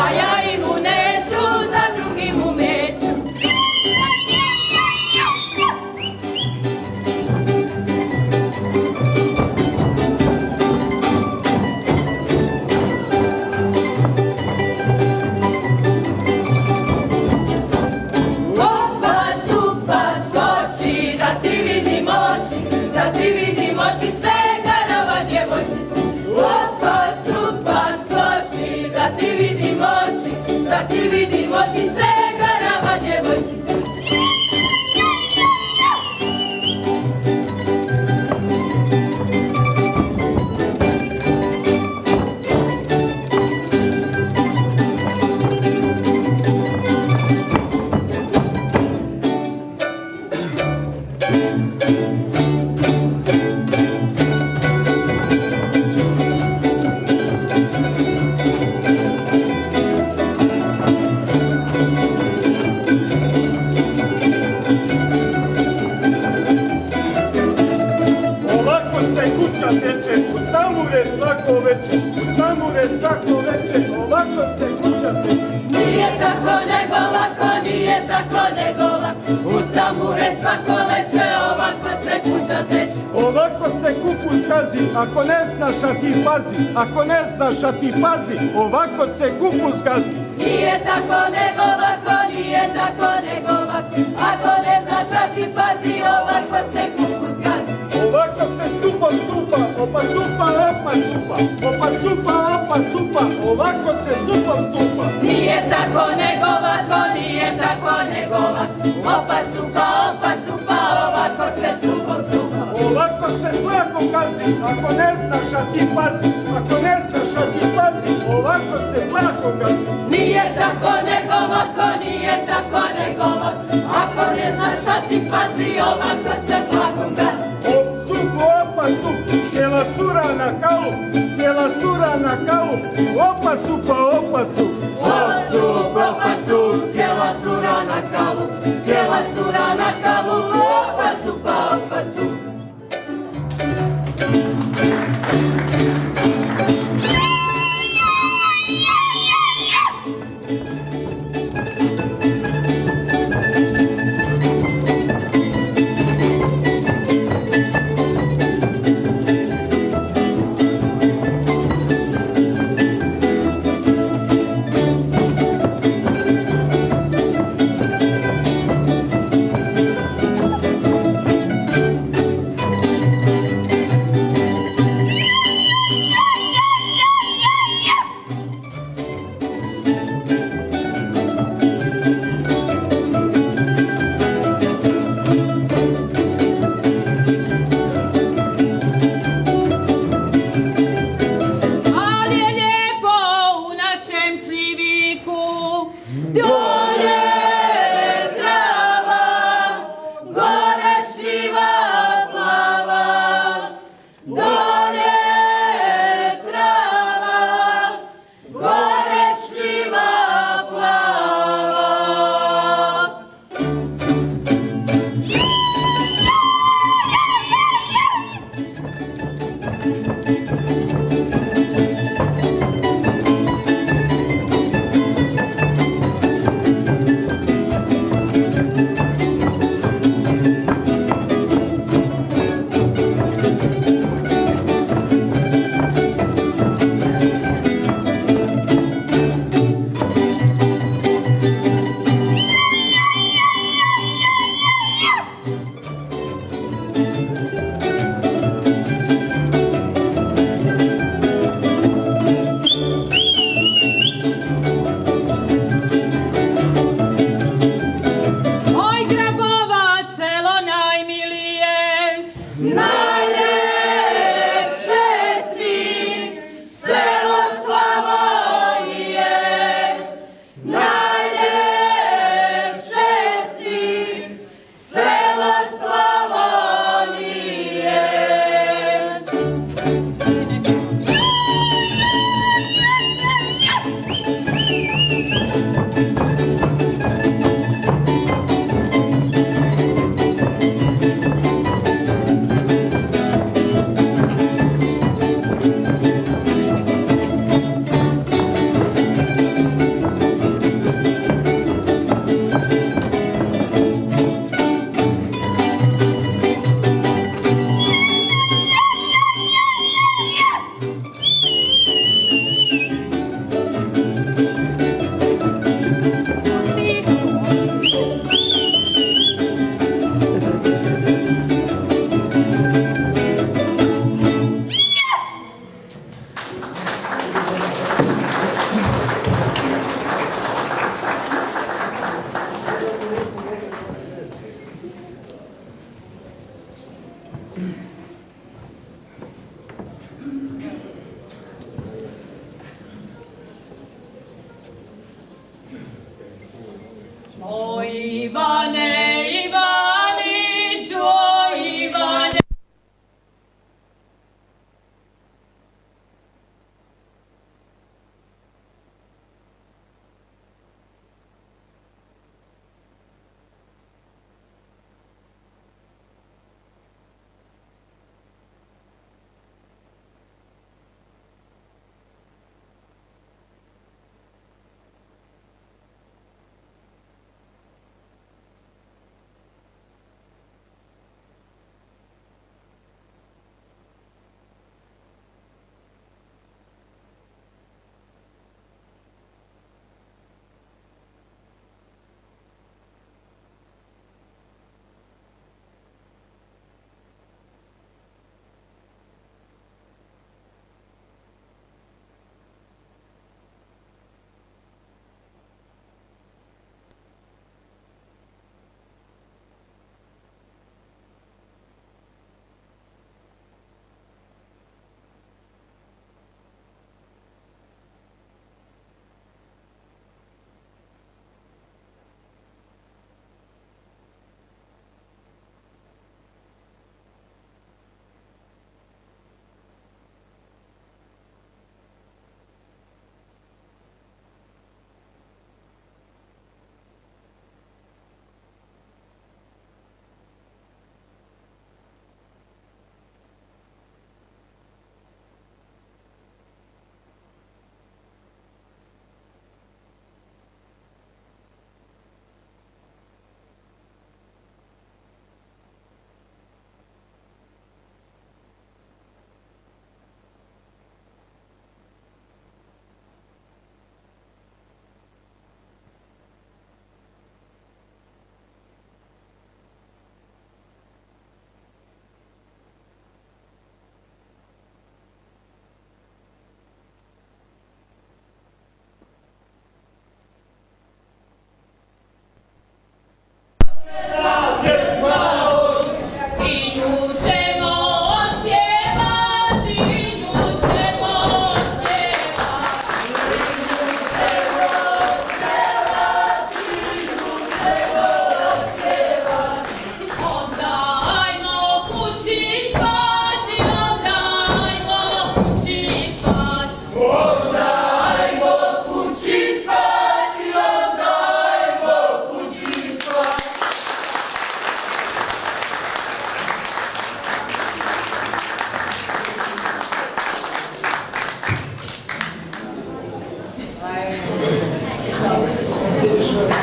a ja imu neću, za drugim umeću. Opa, cupa, skoči, da ti vidim oči, da ti vidim očice, garava djevojčice. Opa, cupa, skoči, da ti vidim oči, da ti vidim očice, garava djevojčice. Ovako se kuća teče, u tambure svako veče, u tambure svako veče, ovako se kuća teče. Nije tako nego ovako, nije tako nego ovako, uz tambure svako veče, ovako se kuća teče. Ovako se kupus gazi, ako ne znaš a ti pazi, ako ne znaš a ti pazi, ovako se kupus gazi. Nije tako nego ovako, nije tako nego ovako, ako ne znaš a ti pazi, ovako se kukus gazi. Ovako se stupom stupa, opa stupa, opa stupa, opa stupa, opa stupa, ovako se stupom stupa. Nije tako nego ovako, nije tako nego ovako, opa cupa, ovako se stupom stupa. Ovako se tlakom gazi, ako ne znaš a ti pazi, ako ne znaš a ti pazi, ovako se tlakom gazi. Nije tako nego ovako, nije tako nego ovako, ako ne znaš a ti pazi, ovako se tlakom gazi. Opa cup, cijela cura na kalup, cijela cura na kalup, opa cupa, opa cup. Opa cup, cijela cura na kavu, cijela cura na kavu, opa cupa, opa cup.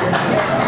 Hrvatske.